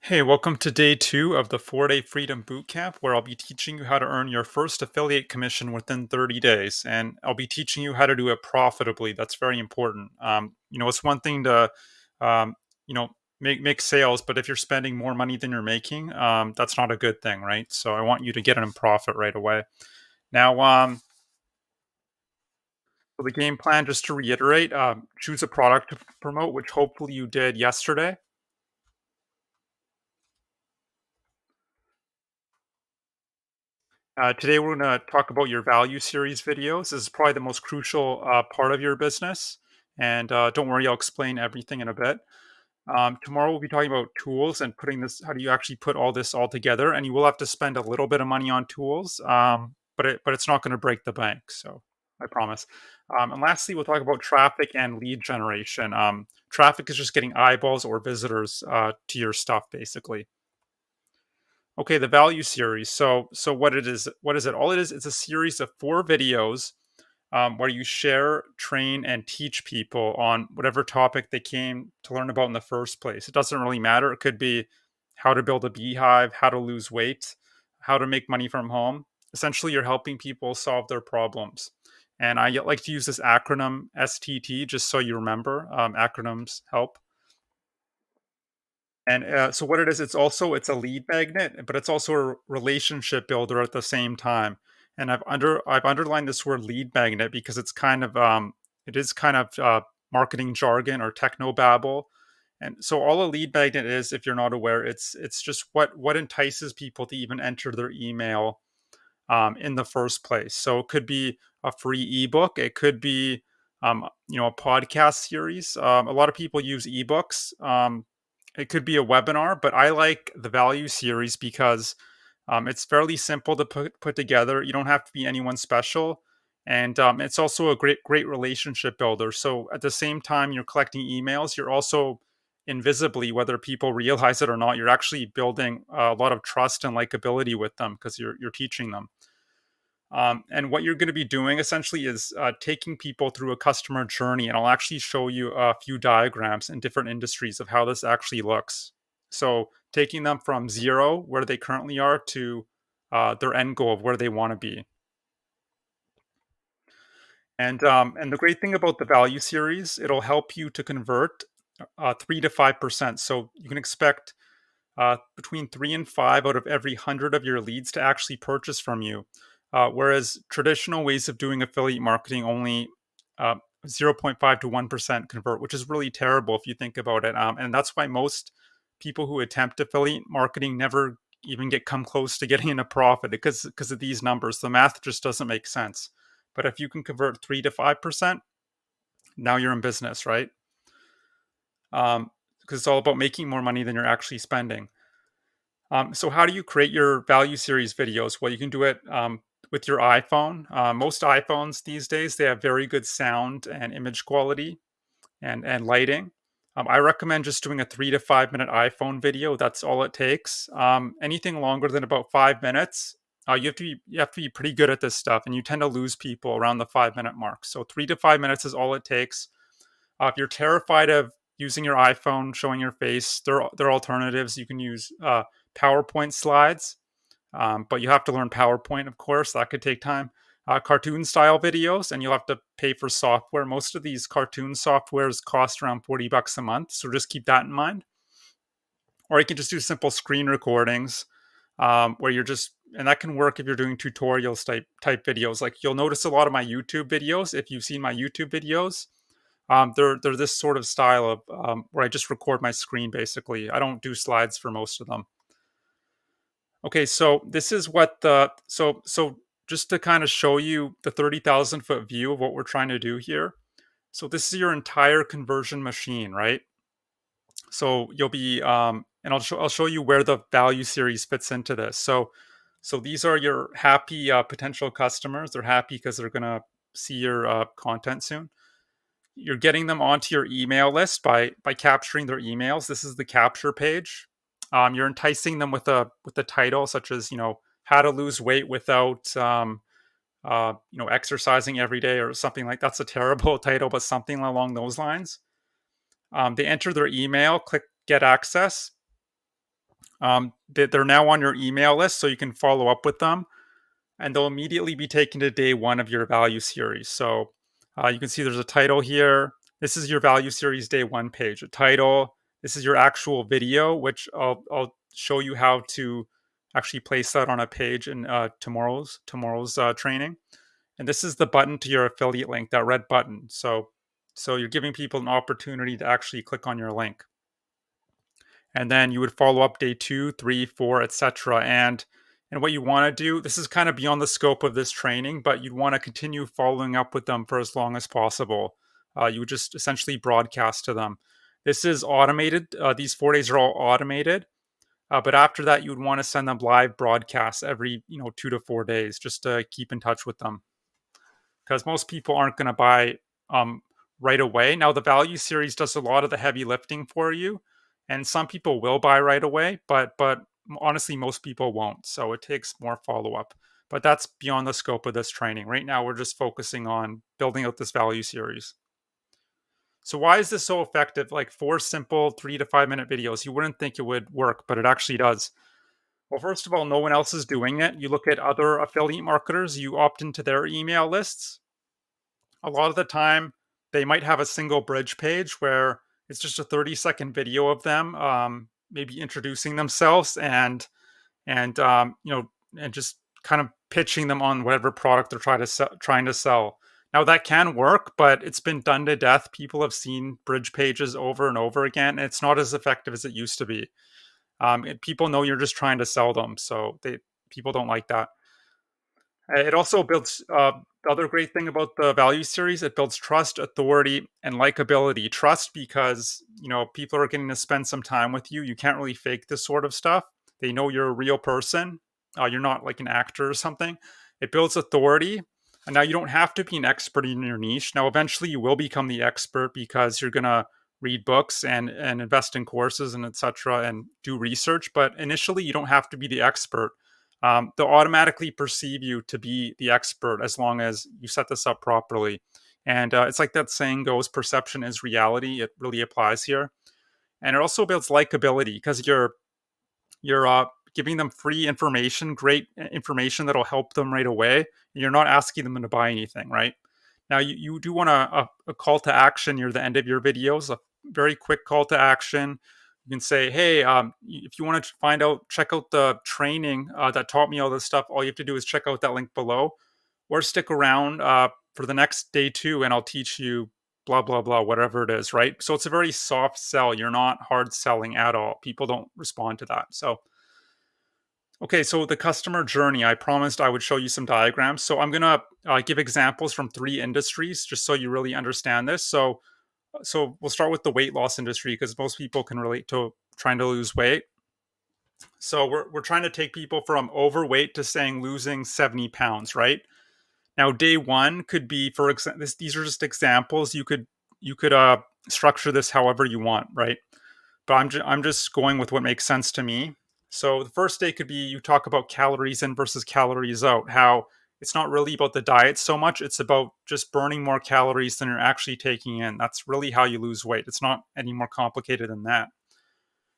Hey, welcome to day two of the 4-day Freedom Bootcamp, where I'll be teaching you how to earn your first affiliate commission within 30 days. And I'll be teaching you how to do it profitably. That's very important. It's one thing to, um, you know, make sales, but if you're spending more money than you're making, that's not a good thing, right? So I want you to get in profit right away. Now, for the game plan, just to reiterate, choose a product to promote, which hopefully you did yesterday. Today, we're going to talk about your value series videos. This is probably the most crucial part of your business. And don't worry, I'll explain everything in a bit. Tomorrow, we'll be talking about tools and putting this, how do you actually put all this all together? And you will have to spend a little bit of money on tools, but it's not going to break the bank. So I promise. And lastly, we'll talk about traffic and lead generation. Traffic is just getting eyeballs or visitors to your stuff, basically. Okay, the value series. So what is it? All it is, it's a series of 4 videos where you share, train, and teach people on whatever topic they came to learn about in the first place. It doesn't really matter. It could be how to build a beehive, how to lose weight, how to make money from home. Essentially, you're helping people solve their problems. And I like to use this acronym STT just so you remember. Acronyms help. And so what it is, it's a lead magnet, but it's also a relationship builder at the same time. And I've underlined this word lead magnet because it is kind of marketing jargon or techno babble. And so all a lead magnet is, if you're not aware, it's just what entices people to even enter their email in the first place. So it could be a free ebook. It could be a podcast series. A lot of people use ebooks. It could be a webinar, but I like the value series because it's fairly simple to put together. You don't have to be anyone special, and it's also a great relationship builder. So at the same time you're collecting emails, you're also invisibly, whether people realize it or not, you're actually building a lot of trust and likability with them because you're teaching them. And what you're going to be doing essentially is taking people through a customer journey. And I'll actually show you a few diagrams in different industries of how this actually looks. So taking them from zero, where they currently are, to their end goal of where they want to be. And the great thing about the value series, it'll help you to convert 3 to 5%. So you can expect between 3 and 5 out of every 100 of your leads to actually purchase from you. Whereas traditional ways of doing affiliate marketing only uh, 0.5 to 1% convert, which is really terrible if you think about it. And that's why most people who attempt affiliate marketing never even come close to getting in a profit because of these numbers. The math just doesn't make sense. But if you can convert 3 to 5%, now you're in business, right? Because it's all about making more money than you're actually spending. So how do you create your value series videos? Well, you can do it with your iPhone. Most iPhones these days, they have very good sound and image quality and lighting. I recommend just doing a 3 to 5 minute iPhone video. That's all it takes. Anything longer than about 5 minutes, you have to be pretty good at this stuff, and you tend to lose people around the 5 minute mark. So 3 to 5 minutes is all it takes. If you're terrified of using your iPhone, showing your face, there are alternatives. You can use PowerPoint slides, but you have to learn PowerPoint, of course. That could take time. Cartoon style videos, and you'll have to pay for software. Most of these cartoon softwares cost around $40 a month, so just keep that in mind. Or you can just do simple screen recordings where you're just, and that can work if you're doing tutorials type videos. Like you'll notice a lot of my YouTube videos, if you've seen my YouTube videos, they're this sort of style of where I just record my screen basically. I don't do slides for most of them. Okay, so this is what the so just to kind of show you the 30,000 foot view of what we're trying to do here. So this is your entire conversion machine, right? So you'll be and I'll show you where the value series fits into this. So these are your happy potential customers. They're happy because they're gonna see your content soon. You're getting them onto your email list by capturing their emails. This is the capture page. You're enticing them with a title such as how to lose weight without exercising every day or something like that's a terrible title, but something along those lines. They enter their email, click get access, They're now on your email list, so you can follow up with them, and they'll immediately be taken to day one of your value series. So you can see there's a title here. This is your value series day one page, a title. This is your actual video, which I'll show you how to actually place that on a page in tomorrow's training. And this is the button to your affiliate link, that red button. So you're giving people an opportunity to actually click on your link. And then you would follow up day 2, 3, 4, etc. And what you want to do, this is kind of beyond the scope of this training, but you'd want to continue following up with them for as long as possible. You would just essentially broadcast to them. This is automated. These 4 days are all automated. But after that, you would want to send them live broadcasts every 2 to 4 days, just to keep in touch with them, because most people aren't going to buy um, right away. Now, the value series does a lot of the heavy lifting for you, and some people will buy right away, but honestly, most people won't. So it takes more follow up. But that's beyond the scope of this training. Right now, we're just focusing on building out this value series. So why is this so effective? Like 4 simple 3 to 5 minute videos. You wouldn't think it would work, but it actually does. Well, first of all, no one else is doing it. You look at other affiliate marketers, you opt into their email lists. A lot of the time, they might have a single bridge page where it's just a 30-second video of them, maybe introducing themselves and just kind of pitching them on whatever product they're trying to sell. Now that can work, but it's been done to death. People have seen bridge pages over and over again, and it's not as effective as it used to be. People know you're just trying to sell them, so people don't like that. It also builds the other great thing about the value series, it builds trust, authority, and likability. Trust because, people are getting to spend some time with you. You can't really fake this sort of stuff. They know you're a real person. You're not like an actor or something. It builds authority. And now you don't have to be an expert in your niche. Now, eventually you will become the expert because you're going to read books and invest in courses and etc. and do research. But initially, you don't have to be the expert. They'll automatically perceive you to be the expert as long as you set this up properly. And it's like that saying goes, perception is reality. It really applies here. And it also builds likability because you're giving them free information, great information that'll help them right away. And you're not asking them to buy anything, right? Now, you do want a call to action near the end of your videos, a very quick call to action. You can say, hey, if you want to check out the training that taught me all this stuff, all you have to do is check out that link below or stick around for the next day 2 and I'll teach you blah, blah, blah, whatever it is, right? So it's a very soft sell. You're not hard selling at all. People don't respond to that. So, okay, so the customer journey, I promised I would show you some diagrams. So I'm going to give examples from 3 industries just so you really understand this. So we'll start with the weight loss industry because most people can relate to trying to lose weight. So we're trying to take people from overweight to saying losing 70 pounds, right? Now, day 1 could be, for example, these are just examples. You could structure this however you want, right? But I'm just going with what makes sense to me. So the first day could be you talk about calories in versus calories out, how it's not really about the diet so much. It's about just burning more calories than you're actually taking in. That's really how you lose weight. It's not any more complicated than that.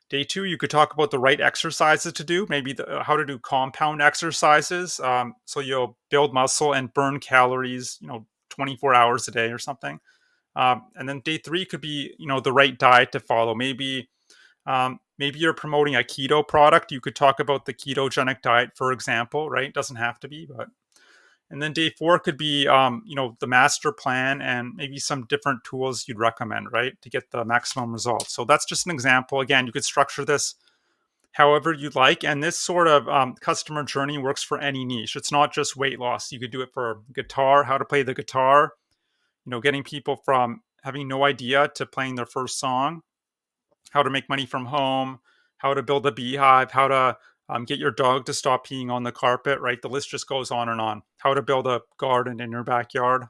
Day 2, you could talk about the right exercises to do, maybe how to do compound exercises. So you'll build muscle and burn calories, 24 hours a day or something. And then day 3 could be, the right diet to follow. Maybe you're promoting a keto product. You could talk about the ketogenic diet, for example, right? It doesn't have to be, but. And then day 4 could be, the master plan and maybe some different tools you'd recommend, right, to get the maximum results. So that's just an example. Again, you could structure this however you'd like. And this sort of customer journey works for any niche. It's not just weight loss. You could do it for guitar, how to play the guitar, getting people from having no idea to playing their first song, how to make money from home, how to build a beehive, how to get your dog to stop peeing on the carpet, right? The list just goes on and on. How to build a garden in your backyard.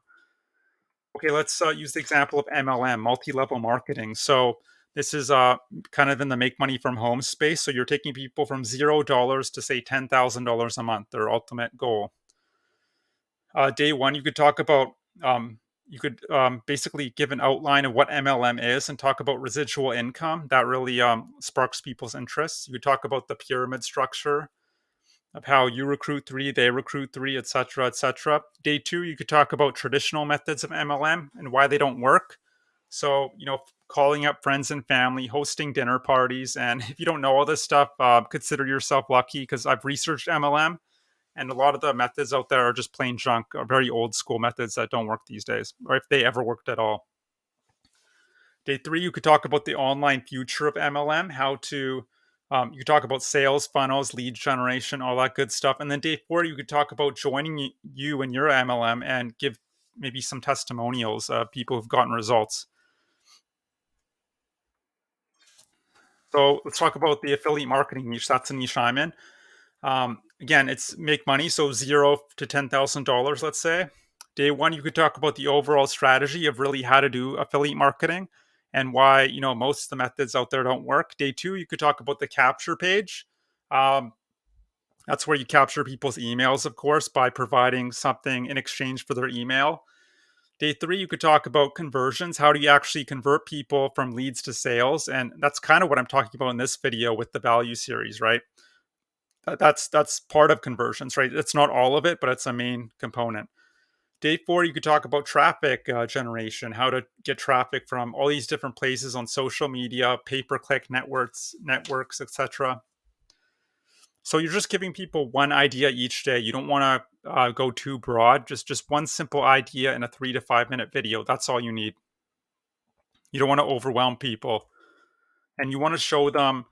Okay, let's use the example of MLM, multi-level marketing. So this is kind of in the make money from home space. So you're taking people from $0 to say $10,000 a month, their ultimate goal. Day 1, you could talk about, you could basically give an outline of what MLM is and talk about residual income. That really sparks people's interests. You could talk about the pyramid structure of how you recruit three, they recruit three, etc., etc. Day two, you could talk about traditional methods of MLM and why they don't work. So, calling up friends and family, hosting dinner parties. And if you don't know all this stuff, consider yourself lucky because I've researched MLM and a lot of the methods out there are just plain junk, or very old school methods that don't work these days, or if they ever worked at all. Day three, you could talk about the online future of MLM, how to, you could talk about sales funnels, lead generation, all that good stuff. And then day four, you could talk about joining you and your MLM and give maybe some testimonials of people who've gotten results. So let's talk about the affiliate marketing niche. That's a niche I'm in. Again, it's make money. So $0 to $10,000, let's say. Day one, you could talk about the overall strategy of really how to do affiliate marketing and why, most of the methods out there don't work. Day two, you could talk about the capture page. Um, that's where you capture people's emails, of course, by providing something in exchange for their email. Day three, you could talk about conversions. How do you actually convert people from leads to sales? And that's kind of what I'm talking about in this video with the value series, right? That's part of conversions, right? It's not all of it, but it's a main component. Day four, you could talk about traffic generation, how to get traffic from all these different places on social media, pay-per-click networks, etc. So you're just giving people one idea each day. You don't want to go too broad. Just one simple idea in a 3 to 5 minute video. That's all you need. You don't want to overwhelm people, and you want to show them.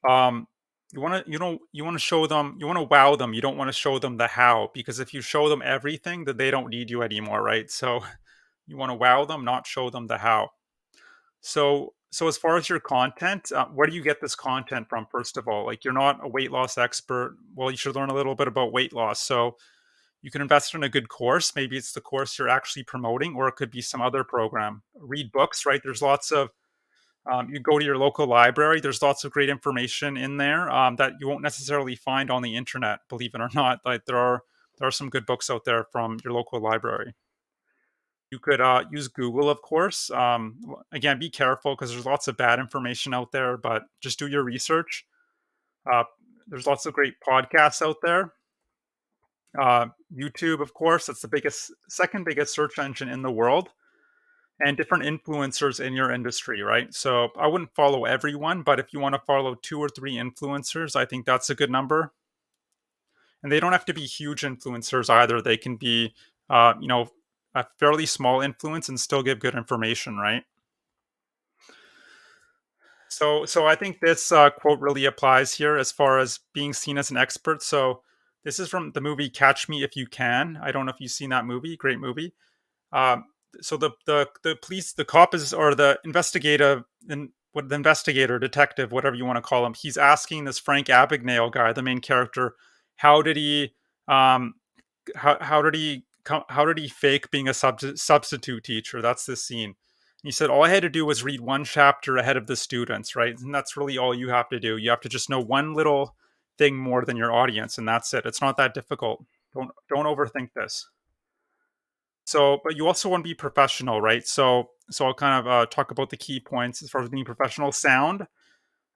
Um, you want to show them. You want to wow them. You don't want to show them the how, because if you show them everything, then they don't need you anymore, right? So you want to wow them, not show them the how. So as far as your content, where do you get this content from? First of all, like, you're not a weight loss expert. Well, you should learn a little bit about weight loss. So you can invest in a good course. Maybe it's the course you're actually promoting, or it could be some other program. Read books, right? There's lots of you go to your local library. There's lots of great information in there that you won't necessarily find on the internet. Believe it or not, like there are some good books out there from your local library. You could use Google, of course. Again, be careful because there's lots of bad information out there, but just do your research. Uh, there's lots of great podcasts out there. YouTube, of course, that's the second biggest search engine in the world, and different influencers in your industry, right? So I wouldn't follow everyone, but if you want to follow 2 or 3 influencers, I think that's a good number. And they don't have to be huge influencers either. They can be, a fairly small influence and still give good information, right? So I think this quote really applies here as far as being seen as an expert. So this is from the movie Catch Me If You Can. I don't know if you've seen that movie. Great movie. Um, so the police, the cop is, or the investigator, and what the investigator, detective, whatever you want to call him, he's asking this Frank Abagnale guy, the main character, how did he um, how did he fake being a substitute teacher? That's the scene. He said, all I had to do was read one chapter ahead of the students, right? And that's really all you have to do. You have to just know one little thing more than your audience, and that's it. It's not that difficult. Don't overthink this. So, but you also want to be professional, right? So I'll kind of talk about the key points as far as being professional. Sound.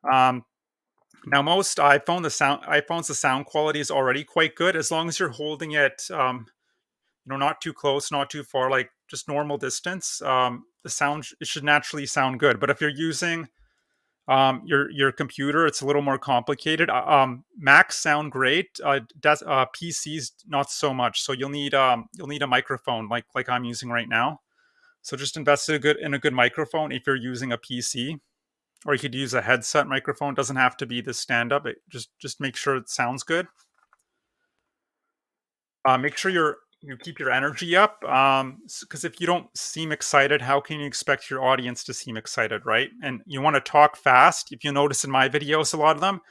Um, Now, most iPhones, the sound quality is already quite good as long as you're holding it, not too close, not too far, like just normal distance. The sound, it should naturally sound good. But if you're using your computer, it's a little more complicated. Macs sound great. PCs not so much. So you'll need a microphone like I'm using right now. So just invest in a good microphone if you're using a PC, or you could use a headset microphone. It doesn't have to be the stand up. Just make sure it sounds good. Make sure you keep your energy up, because if you don't seem excited, how can you expect your audience to seem excited, right? And you want to talk fast. If you notice in my videos, a lot of them,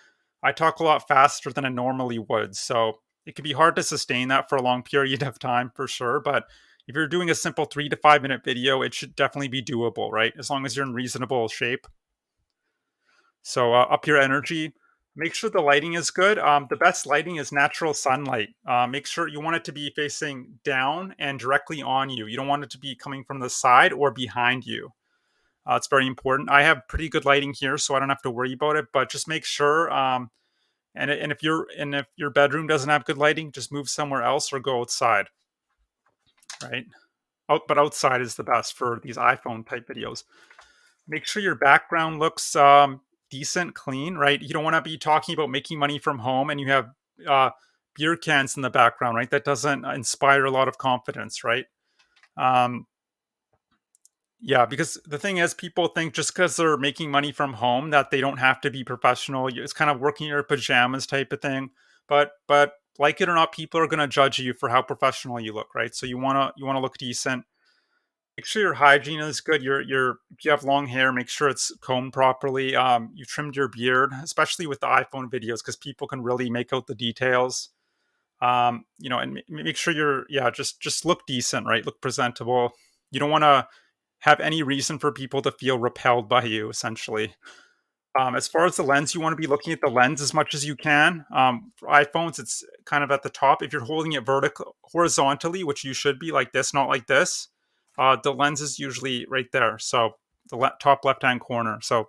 I talk a lot faster than I normally would. So it can be hard to sustain that for a long period of time, for sure. But if you're doing a simple 3 to 5 minute video, it should definitely be doable, right? As long as you're in reasonable shape. So up your energy. Make sure the lighting is good. The best lighting is natural sunlight. Make sure you want it to be facing down and directly on you. You don't want it to be coming from the side or behind you. It's very important. I have pretty good lighting here, so I don't have to worry about it. But just make sure. And if your bedroom doesn't have good lighting, just move somewhere else or go outside. Right. But outside is the best for these iPhone type videos. Make sure your background looks decent, clean, right? You don't want to be talking about making money from home and you have uh, beer cans in the background, right? That doesn't inspire a lot of confidence, right? Um, yeah, because the thing is, people think just because they're making money from home that they don't have to be professional. It's kind of working in your pajamas type of thing. But like it or not, people are going to judge you for how professional you look, right? So you wanna look decent. Make sure your hygiene is good. Your if you have long hair, make sure it's combed properly. You trimmed your beard, especially with the iPhone videos, because people can really make out the details. And make sure just look decent, right? Look presentable. You don't want to have any reason for people to feel repelled by you, essentially. As far as the lens, you want to be looking at the lens as much as you can. For iPhones, it's kind of at the top. If you're holding it horizontally, which you should be like this, not like this, the lens is usually right there. So the top left-hand corner. So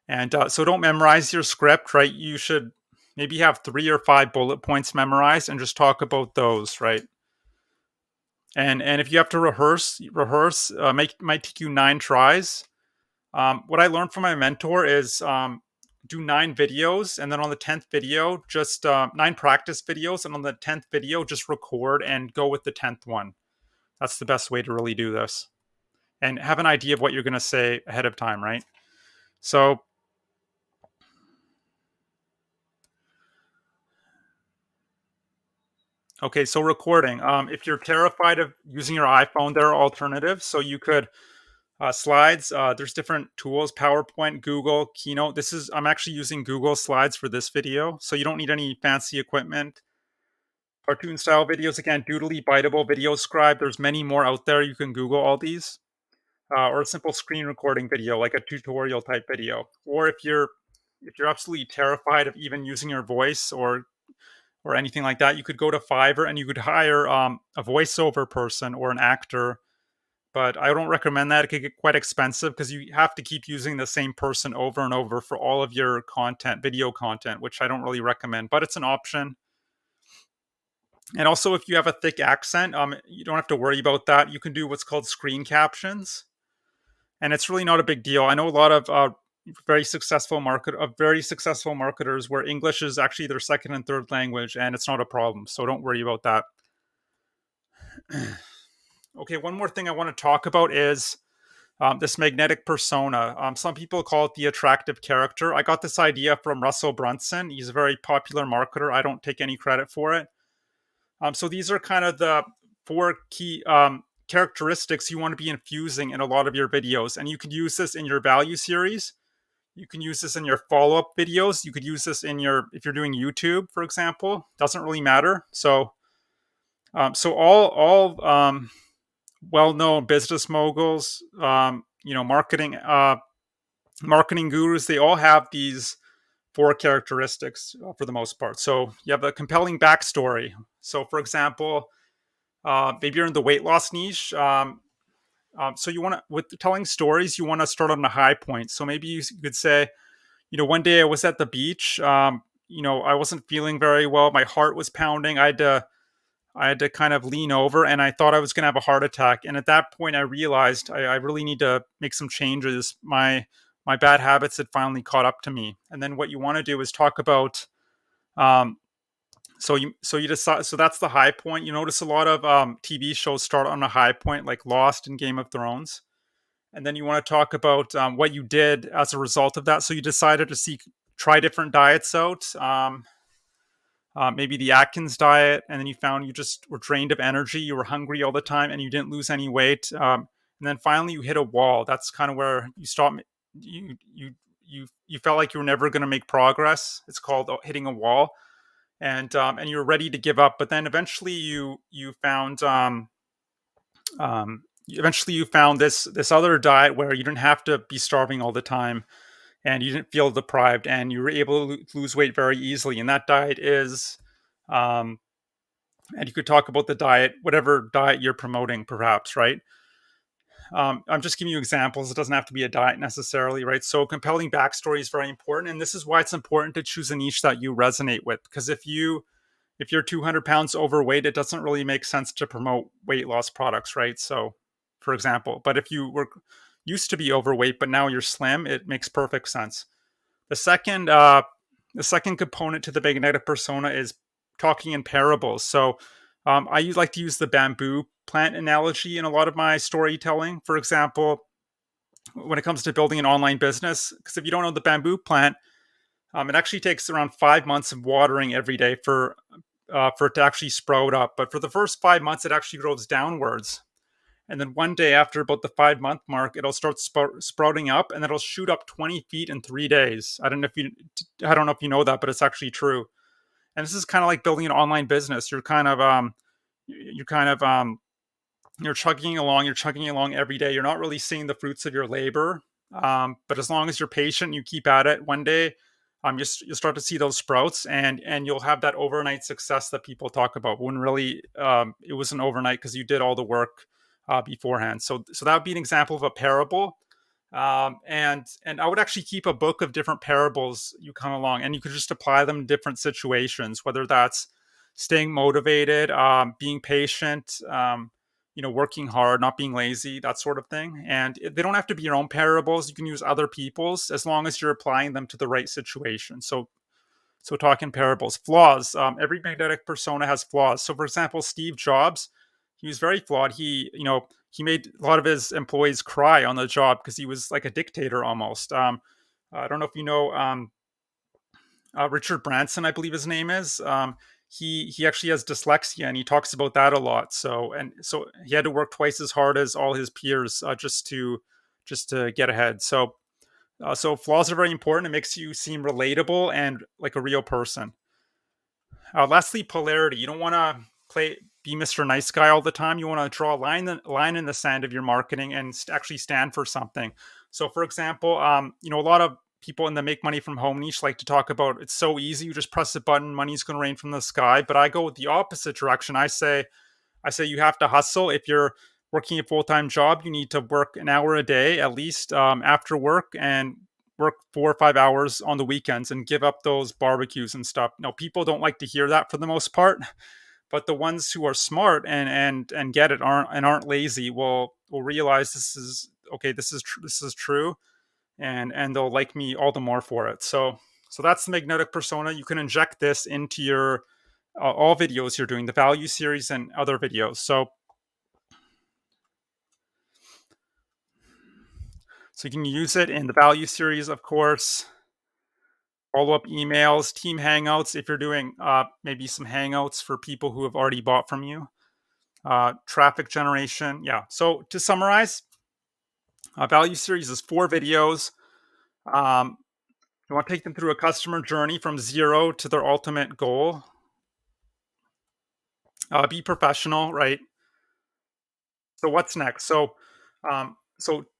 don't memorize your script, right? You should maybe have 3 or 5 bullet points memorized and just talk about those, right? And if you have to rehearse, might take you 9 tries. What I learned from my mentor is do 9 videos, and then on the 10th video, just 9 practice videos, and on the 10th video, just record and go with the 10th one. That's the best way to really do this, and have an idea of what you're going to say ahead of time, right? So, okay, so recording. If you're terrified of using your iPhone, there are alternatives. So you could slides. There's different tools: PowerPoint, Google, Keynote. I'm actually using Google Slides for this video, so you don't need any fancy equipment. Cartoon style videos, again, Doodly, Biteable, Video Scribe. There's many more out there. You can Google all these, or a simple screen recording video, like a tutorial type video. Or if you're absolutely terrified of even using your voice or anything like that, you could go to Fiverr and you could hire a voiceover person or an actor. But I don't recommend that. It could get quite expensive because you have to keep using the same person over and over for all of your content, video content, which I don't really recommend, but it's an option. And also, if you have a thick accent, you don't have to worry about that. You can do what's called screen captions, and it's really not a big deal. I know a lot of very successful marketers where English is actually their second and third language, and it's not a problem. So don't worry about that. Okay, one more thing I want to talk about is this magnetic persona. Some people call it the attractive character. I got this idea from Russell Brunson. He's a very popular marketer. I don't take any credit for it. So these are kind of the 4 key characteristics you want to be infusing in a lot of your videos. And you can use this in your value series. You can use this in your follow-up videos. You could use this if you're doing YouTube, for example. Doesn't really matter. So all well-known business moguls, marketing gurus, they all have these 4 characteristics for the most part. So you have a compelling backstory. So, for example, maybe you're in the weight loss niche. So you want to, with telling stories, you want to start on a high point. So maybe you could say, one day I was at the beach. I wasn't feeling very well. My heart was pounding. I had to kind of lean over, and I thought I was going to have a heart attack. And at that point, I realized I really need to make some changes. My bad habits had finally caught up to me. And then what you want to do is talk about. So you decide. So that's the high point. You notice a lot of TV shows start on a high point, like Lost and Game of Thrones. And then you want to talk about what you did as a result of that. So you decided to try different diets out. Maybe the Atkins diet, and then you found you just were drained of energy, you were hungry all the time, and you didn't lose any weight. And then finally, you hit a wall. That's kind of where you stop. You felt like you were never going to make progress. It's called hitting a wall, and you were ready to give up. But then eventually, you found this other diet where you didn't have to be starving all the time, and you didn't feel deprived, and you were able to lose weight very easily. And that diet is, um, and you could talk about the diet, whatever diet you're promoting, perhaps, right? I'm just giving you examples. It doesn't have to be a diet necessarily, right? So compelling backstory is very important, and this is why it's important to choose a niche that you resonate with. Because if you're 200 pounds overweight, it doesn't really make sense to promote weight loss products, right? So, for example, but if you were used to be overweight but now you're slim, it makes perfect sense. The second, the second component to the magnetic persona is talking in parables. So, like to use the bamboo plant analogy in a lot of my storytelling. For example, when it comes to building an online business, because if you don't know the bamboo plant, it actually takes around 5 months of watering every day for it to actually sprout up. But for the first 5 months, it actually grows downwards. And then one day after about the 5 month mark, it'll start sprouting up, and it'll shoot up 20 feet in 3 days. I don't know if you know that, but it's actually true. And this is kind of like building an online business. You're kind of you're chugging along every day. You're not really seeing the fruits of your labor, but as long as you're patient, you keep at it. One day, you'll start to see those sprouts, and you'll have that overnight success that people talk about. When really, it was an overnight because you did all the work beforehand. So that would be an example of a parable. And I would actually keep a book of different parables you come along, and you could just apply them in different situations, whether that's staying motivated, being patient, working hard, not being lazy, that sort of thing. And they don't have to be your own parables. You can use other people's as long as you're applying them to the right situation. So talking parables, flaws. Every magnetic persona has flaws. So for example, Steve Jobs, he was very flawed. He made a lot of his employees cry on the job because he was like a dictator almost. I don't know if you know Richard Branson, I believe his name is. He actually has dyslexia, and he talks about that a lot. So he had to work twice as hard as all his peers just to get ahead. So flaws are very important. It makes you seem relatable and like a real person. Lastly, polarity. You don't want to be Mr. Nice Guy all the time. You want to draw a line in the sand of your marketing and actually stand for something. So, for example, a lot of people in the make money from home niche like to talk about it's so easy. You just press a button, money's going to rain from the sky. But I go with the opposite direction. I say you have to hustle. If you're working a full time job, you need to work an hour a day at least after work, and work 4 or 5 hours on the weekends and give up those barbecues and stuff. No, people don't like to hear that for the most part, but the ones who are smart and get it aren't lazy will realize this is okay. This is true, and they'll like me all the more for it. So that's the magnetic persona. You can inject this into your all videos you're doing, the value series and other videos. So you can use it in the value series, of course. Follow up emails, team hangouts, if you're doing maybe some hangouts for people who have already bought from you, traffic generation. Yeah. So to summarize, value series is 4 videos. Um, you want to take them through a customer journey from zero to their ultimate goal. Be professional, right? So what's next? So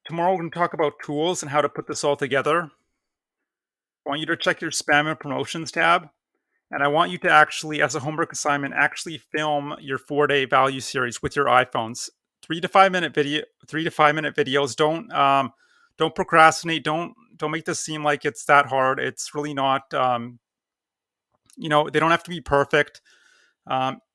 tomorrow we're going to talk about tools and how to put this all together. I want you to check your spam and promotions tab. And I want you to actually, as a homework assignment, actually film your 4-day value series with your iPhones. 3 to 5 minute videos. Don't procrastinate. Don't make this seem like it's that hard. It's really not. They don't have to be perfect.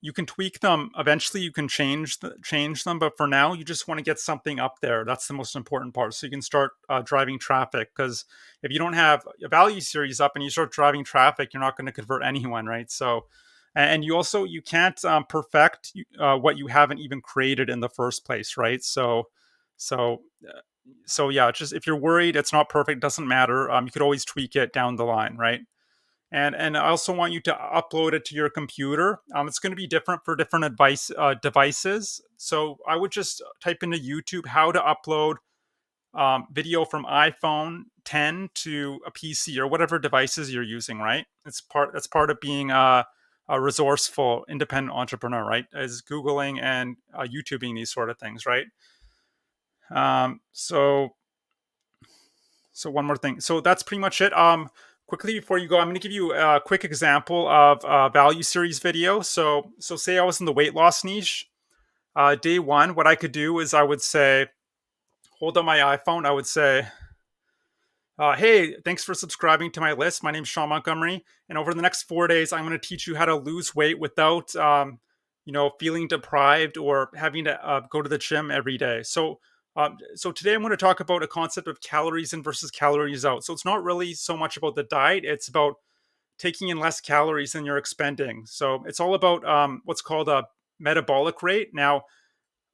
You can tweak them. Eventually, you can change them. But for now, you just want to get something up there. That's the most important part. So you can start driving traffic. Because if you don't have a value series up and you start driving traffic, you're not going to convert anyone, right? So, and you can't perfect what you haven't even created in the first place, right? So. Uh, so yeah, just if you're worried it's not perfect, doesn't matter. You could always tweak it down the line, right? And I also want you to upload it to your computer. It's going to be different for different devices. So I would just type into YouTube how to upload video from iPhone 10 to a PC or whatever devices you're using. Right? That's part of being a resourceful, independent entrepreneur. Right? Is Googling and YouTubing these sort of things. Right? So So one more thing. So that's pretty much it. Quickly before you go, I'm going to give you a quick example of a value series video. So say I was in the weight loss niche. Day one, what I could do is I would say, hold on my iPhone. I would say, hey, thanks for subscribing to my list. My name's Sean Montgomery, and over the next 4 days, I'm going to teach you how to lose weight without, feeling deprived or having to go to the gym every day. So today I'm going to talk about a concept of calories in versus calories out. So it's not really so much about the diet; it's about taking in less calories than you're expending. So it's all about what's called a metabolic rate. Now,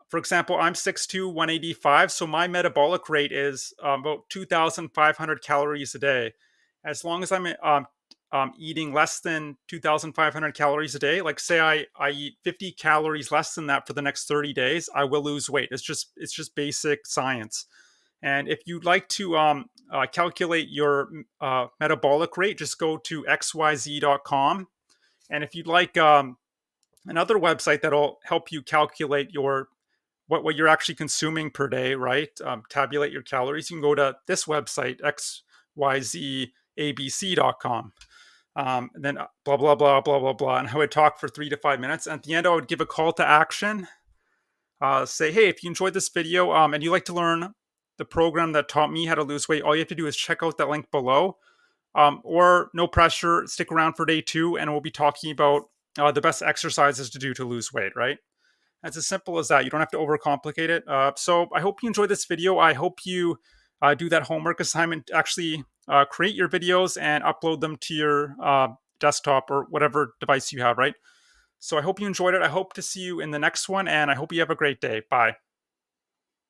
for example, I'm 6'2", 185, so my metabolic rate is about 2,500 calories a day. As long as I'm eating less than 2,500 calories a day, like say I eat 50 calories less than that for the next 30 days, I will lose weight. It's just basic science. And if you'd like to calculate your metabolic rate, just go to xyz.com. And if you'd like another website that'll help you calculate your what you're actually consuming per day, right? Tabulate your calories. You can go to this website, xyzabc.com. And then blah, blah, blah, blah, blah, blah. And I would talk for 3 to 5 minutes. And at the end, I would give a call to action. Say, hey, if you enjoyed this video and you like to learn the program that taught me how to lose weight, all you have to do is check out that link below. Or no pressure, stick around for day two, and we'll be talking about the best exercises to do to lose weight, right? It's as simple as that. You don't have to overcomplicate it. So I hope you enjoyed this video. I hope you do that homework assignment. Actually create your videos and upload them to your desktop or whatever device you have, right? So I hope you enjoyed it. I hope to see you in the next one, and I hope you have a great day. Bye.